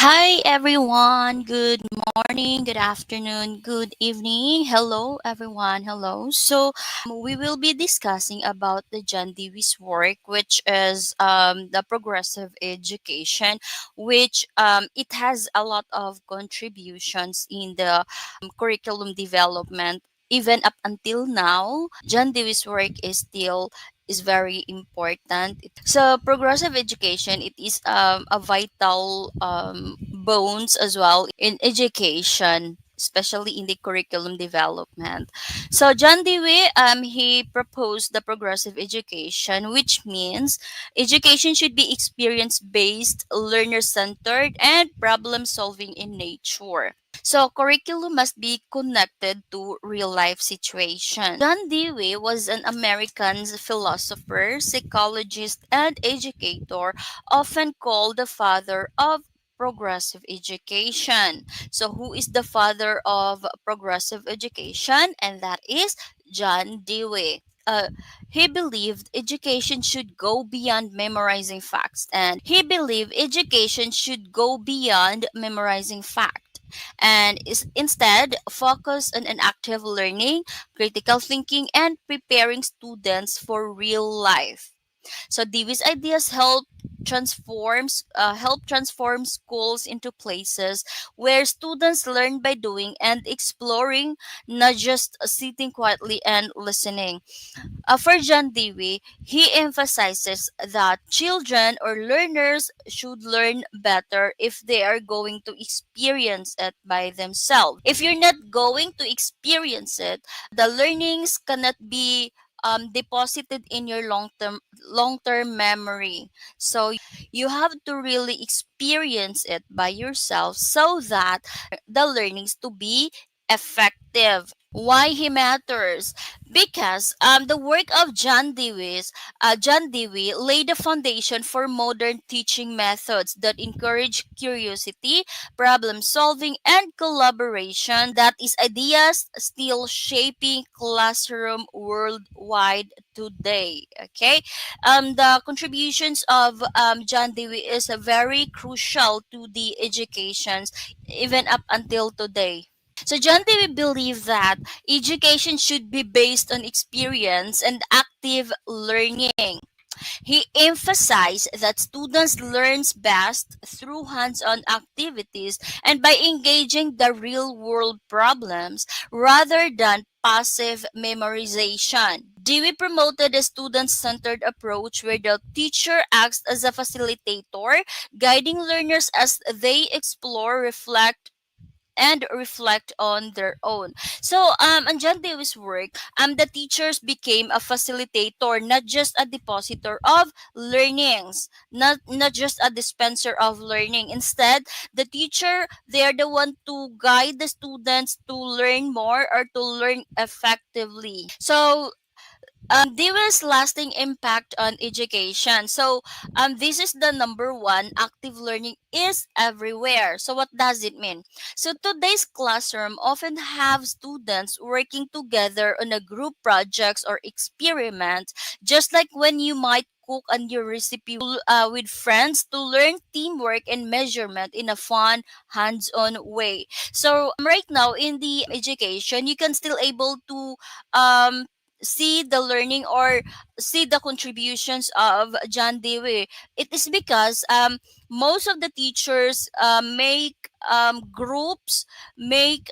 Hi everyone. Good morning, good afternoon, good evening. Hello everyone. Hello. We will be discussing about the John Dewey's work, which is the progressive education, which it has a lot of contributions in the curriculum development. Even up until now, John Dewey's work is very important. So progressive education, it is a vital bones as well in education, especially in the curriculum development. So John Dewey, he proposed the progressive education, which means education should be experience based, learner centered, and problem solving in nature. So curriculum must be connected to real life situations. John Dewey was an American philosopher, psychologist, and educator, often called the father of progressive education. So who is the father of progressive education? And that is John Dewey. He believed education should go beyond memorizing facts, and he believed education should go beyond memorizing facts and is instead focus on an active learning, critical thinking, and preparing students for real life. So Dewey's ideas help transform schools into places where students learn by doing and exploring, not just sitting quietly and listening. For John Dewey, he emphasizes that children or learners should learn better if they are going to experience it by themselves. If you're not going to experience it, the learnings cannot be deposited in your long term memory. So you have to really experience it by yourself so that the learnings to be effective. Why he matters? Because the work of John Dewey laid the foundation for modern teaching methods that encourage curiosity, problem solving, and collaboration. That is ideas still shaping classroom worldwide today. Okay, the contributions of John Dewey is very crucial to the educations even up until today. So John Dewey believed that education should be based on experience and active learning. He emphasized that students learn best through hands-on activities and by engaging the real-world problems rather than passive memorization. Dewey promoted a student-centered approach where the teacher acts as a facilitator, guiding learners as they explore, reflect on their own. So on John Dewey's work, the teachers became a facilitator, not just a depositor of learnings, not just a dispenser of learning. Instead, the teacher, they are the one to guide the students to learn more or to learn effectively. So Dewey's lasting impact on education. So, this is the number one. Active learning is everywhere. So, what does it mean? So, today's classroom often have students working together on a group projects or experiments, just like when you might cook on your recipe with friends to learn teamwork and measurement in a fun, hands-on way. So, right now in the education, you can still able to um see the learning or see the contributions of John Dewey. It is because most of the teachers make groups, make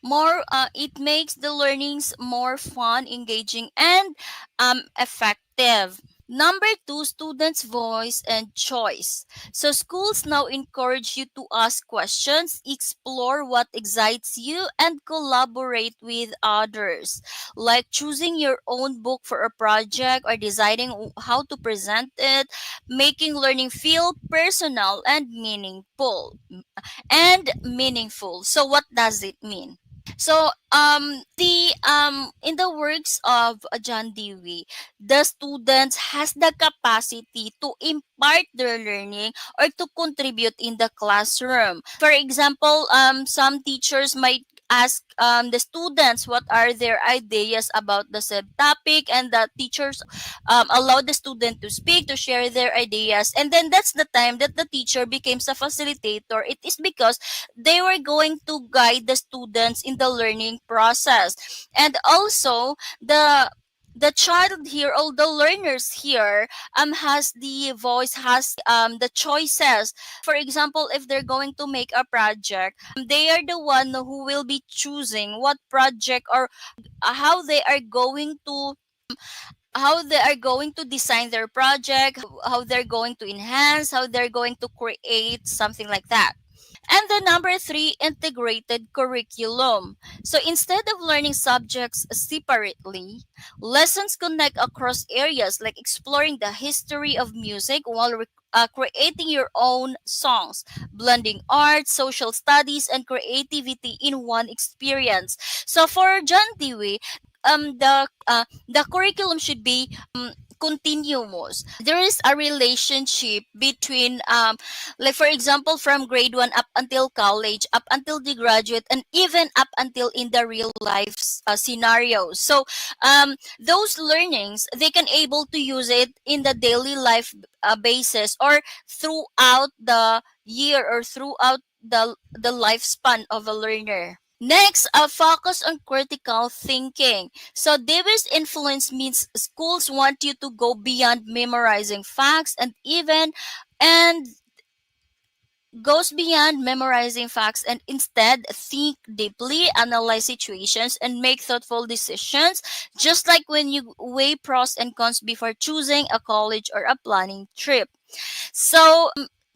more. It makes the learnings more fun, engaging, and effective. Number two, students' voice and choice. So schools now encourage you to ask questions, explore what excites you, and collaborate with others, like choosing your own book for a project or deciding how to present it, making learning feel personal and meaningful. So what does it mean? So the in the works of John Dewey, the students has the capacity to impart their learning or to contribute in the classroom. For example, some teachers might ask the students what are their ideas about the said topic, and the teachers allow the student to speak, to share their ideas, and then that's the time that the teacher becomes a facilitator. It is because they were going to guide the students in the learning process. And also the child here, or the learners here, has the voice, has the choices. For example, if they're going to make a project, they are the one who will be choosing what project, or how they are going to design their project, how they're going to enhance, how they're going to create something like that. And the number three, integrated curriculum. So instead of learning subjects separately, lessons connect across areas, like exploring the history of music while creating your own songs, blending art, social studies, and creativity in one experience. So for John Dewey, the curriculum should be continuous. There is a relationship between like for example, from grade 1 up until college, up until the graduate, and even up until in the real life scenarios. So those learnings, they can able to use it in the daily life basis, or throughout the year, or throughout the lifespan of a learner. Next, a focus on critical thinking. So Davis influence means schools want you to go beyond memorizing facts, and goes beyond memorizing facts, and instead think deeply, analyze situations, and make thoughtful decisions, just like when you weigh pros and cons before choosing a college or a planning trip. So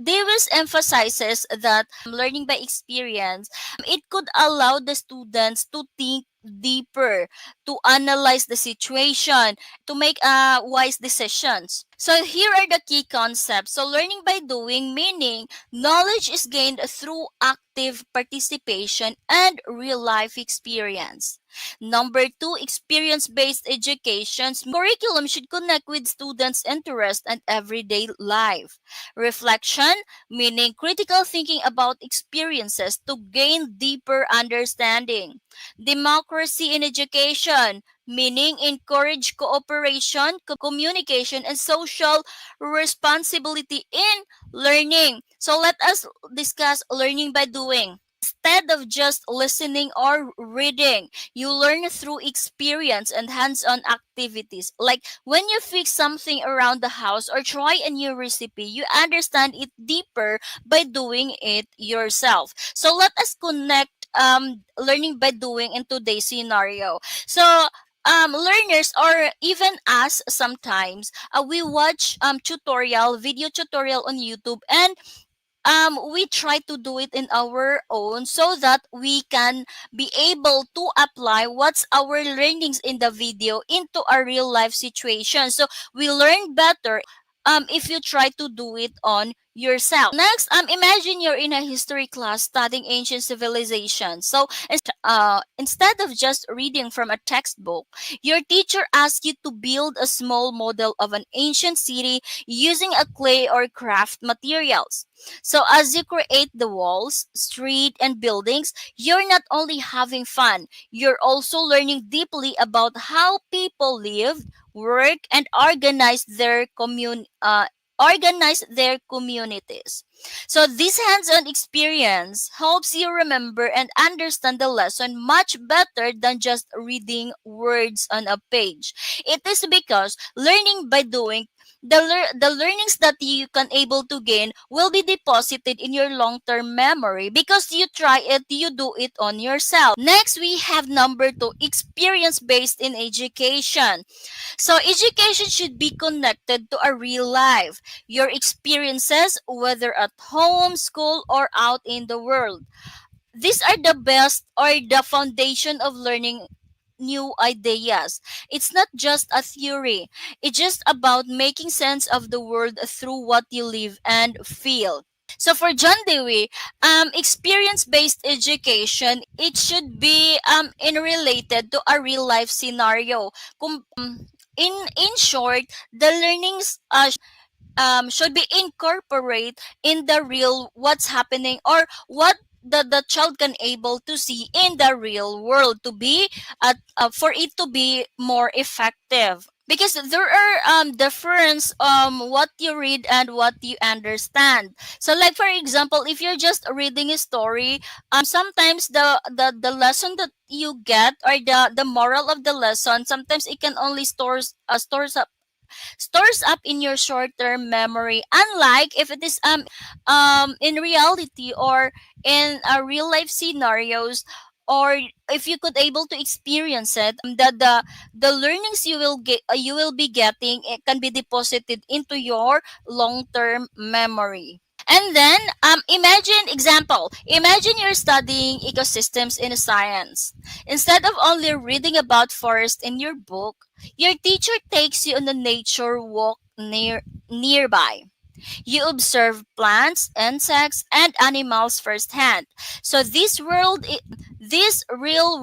Davis emphasizes that learning by experience, it could allow the students to think deeper, to analyze the situation, to make wise decisions. So here are the key concepts. So learning by doing, meaning knowledge is gained through active participation and real life experience. Number two, experience-based education. Curriculum should connect with students' interest and everyday life. Reflection, meaning critical thinking about experiences to gain deeper understanding. Democracy in education, meaning encourage cooperation, communication, and social responsibility in learning. So let us discuss learning by doing. Instead of just listening or reading, you learn through experience and hands-on activities. Like when you fix something around the house or try a new recipe, you understand it deeper by doing it yourself. So let us connect learning by doing in today's scenario. So learners, or even us sometimes, we watch video tutorial on YouTube, and we try to do it in our own, so that we can be able to apply what's our learnings in the video into a real life situation. So we learn better if you try to do it on yourself. Next, imagine you're in a history class studying ancient civilizations. So instead of just reading from a textbook, your teacher asks you to build a small model of an ancient city using a clay or craft materials. So as you create the walls, street, and buildings, you're not only having fun, you're also learning deeply about how people lived, work, and organize their communities. So this hands-on experience helps you remember and understand the lesson much better than just reading words on a page. It is because learning by doing, the learnings that you can able to gain will be deposited in your long-term memory because you try it, you do it on yourself. Next, we have number two, experience based in education. So education should be connected to a real life, your experiences, whether at home, school, or out in the world. These are the best, or the foundation of learning new ideas. It's not just a theory. It's just about making sense of the world through what you live and feel. So for John Dewey, experience-based education, it should be in related to a real life scenario. In short, the learnings should be incorporate in the real what's happening, or what the child can able to see in the real world to be for it to be more effective, because there are difference what you read and what you understand. So like for example, if you're just reading a story, sometimes the lesson that you get, or the moral of the lesson, sometimes it can only stores up in your short-term memory, unlike if it is in reality, or in real life scenarios, or if you could able to experience it, the learnings you will get, you will be getting, it can be deposited into your long-term memory. And then, imagine you're studying ecosystems in science. Instead of only reading about forest in your book, your teacher takes you on a nature walk nearby. You observe plants, insects, and animals firsthand. So this real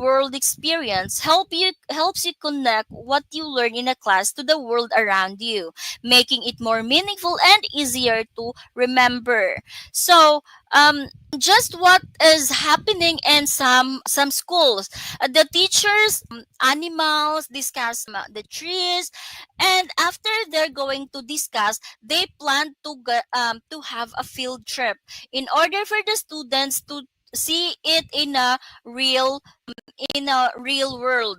world experience helps you connect what you learn in a class to the world around you, making it more meaningful and easier to remember. So just what is happening in some schools, the teachers animals discuss the trees, and after they're going to discuss, they plan to have a field trip in order for the students to see it real in a real world.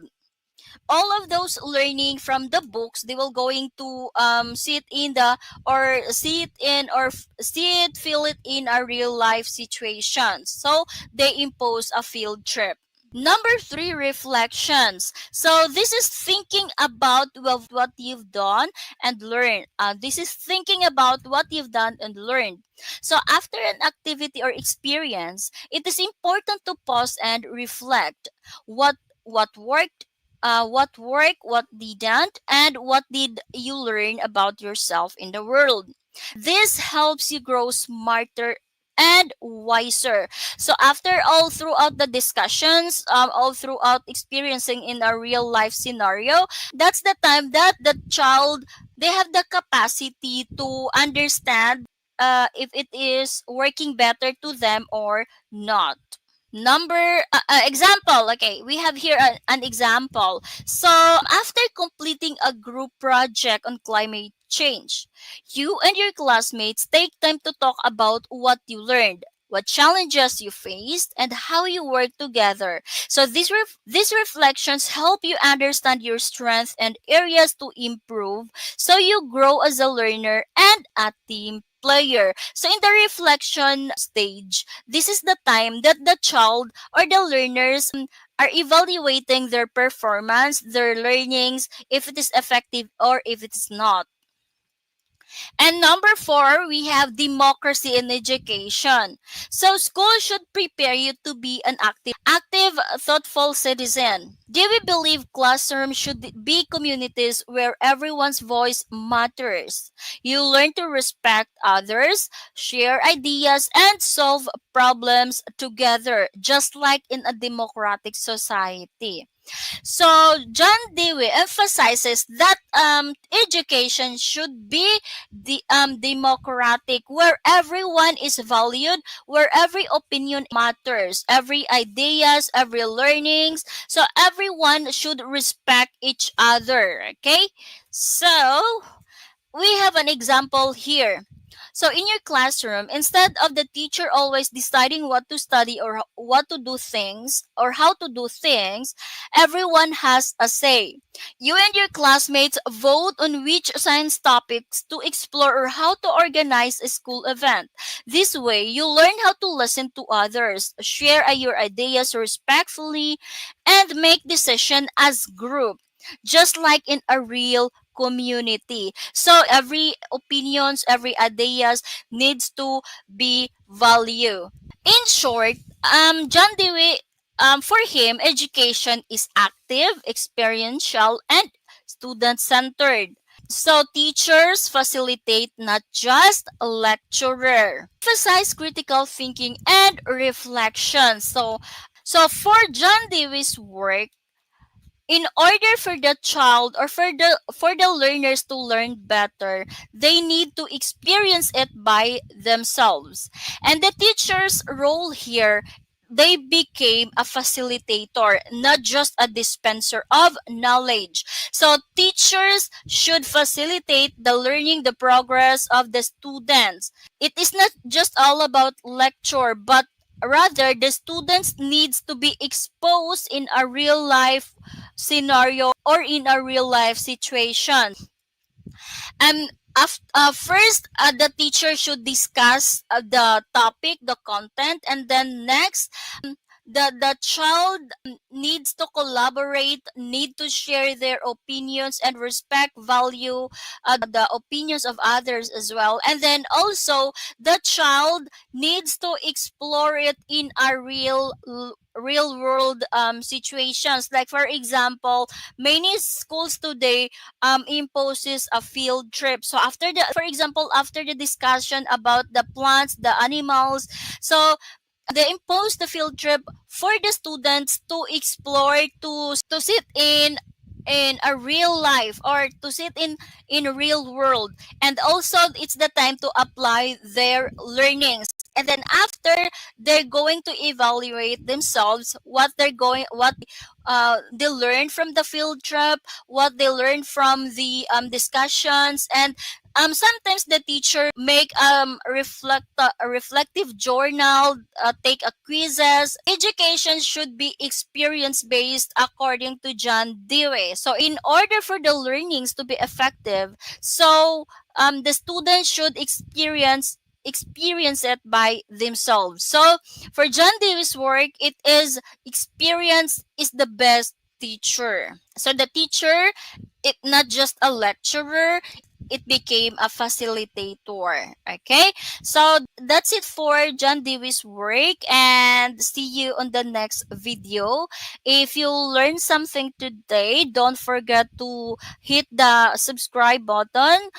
All of those learning from the books, they will going to see it in the or see it in or see it, feel it in a real life situation, so they impose a field trip. Number three, reflections. So this is thinking about what you've done and learned. This is thinking about what you've done and learned. So after an activity or experience, it is important to pause and reflect. What worked, what didn't, and what did you learn about yourself in the world. This helps you grow smarter and wiser. So after all throughout the discussions, all throughout experiencing in a real life scenario, that's the time that the child, they have the capacity to understand if it is working better to them or not. Number example, okay, we have here an example. So after completing a group project on climate change, you and your classmates take time to talk about what you learned, what challenges you faced, and how you work together. So these reflections help you understand your strengths and areas to improve, so you grow as a learner and a team player. So in the reflection stage, this is the time that the child or the learners are evaluating their performance, their learnings, if it is effective or if it is not. And number four, we have democracy in education. So school should prepare you to be an active, thoughtful citizen. Do we believe classrooms should be communities where everyone's voice matters? You learn to respect others, share ideas, and solve problems together, just like in a democratic society. So John Dewey emphasizes that education should be democratic, where everyone is valued, where every opinion matters, every ideas, every learnings. So everyone should respect each other. Okay, so we have an example here. So in your classroom, instead of the teacher always deciding what to study or what to do things or how to do things, everyone has a say. You and your classmates vote on which science topics to explore or how to organize a school event. This way, you learn how to listen to others, share your ideas respectfully, and make decision as group, just like in a real community. So every opinions, every ideas needs to be valued. In short, John Dewey, for him, education is active, experiential, and student-centered. So teachers facilitate, not just a lecturer. Emphasize critical thinking and reflection. So for John Dewey's work, In order for the child or for the learners to learn better, they need to experience it by themselves. And the teacher's role here, they became a facilitator, not just a dispenser of knowledge. So teachers should facilitate the learning, the progress of the students. It is not just all about lecture, but rather the students needs to be exposed in a real life scenario or in a real life situation. First, the teacher should discuss the topic, the content, and then next, the child needs to collaborate, need to share their opinions and respect, value the opinions of others as well. And then also, the child needs to explore it in a real world situations. Like for example, many schools today imposes a field trip. So after the, for example, after the discussion about the plants, the animals, so they impose the field trip for the students to explore, to sit in a real life, or to sit in a real world. And also it's the time to apply their learnings. And then after, they're going to evaluate themselves, what they learned from the field trip, what they learned from the discussions. And sometimes the teacher make a reflective journal, take a quizzes. Education should be experience based, according to John Dewey. So in order for the learnings to be effective, so the students should experience it by themselves. So for John Dewey's work, it is experience is the best teacher. So the teacher, it not just a lecturer, it became a facilitator. Okay, so that's it for John Dewey's work, and see you on the next video. If you learned something today, don't forget to hit the subscribe button.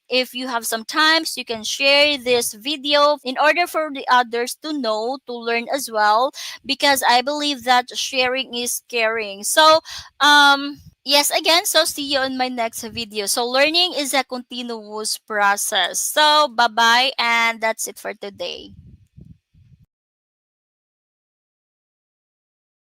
If you have some times, you can share this video in order for the others to know, to learn as well, because I believe that sharing is caring. So yes, again, so see you on my next video. So learning is a continuous process. So bye-bye, and that's it for today.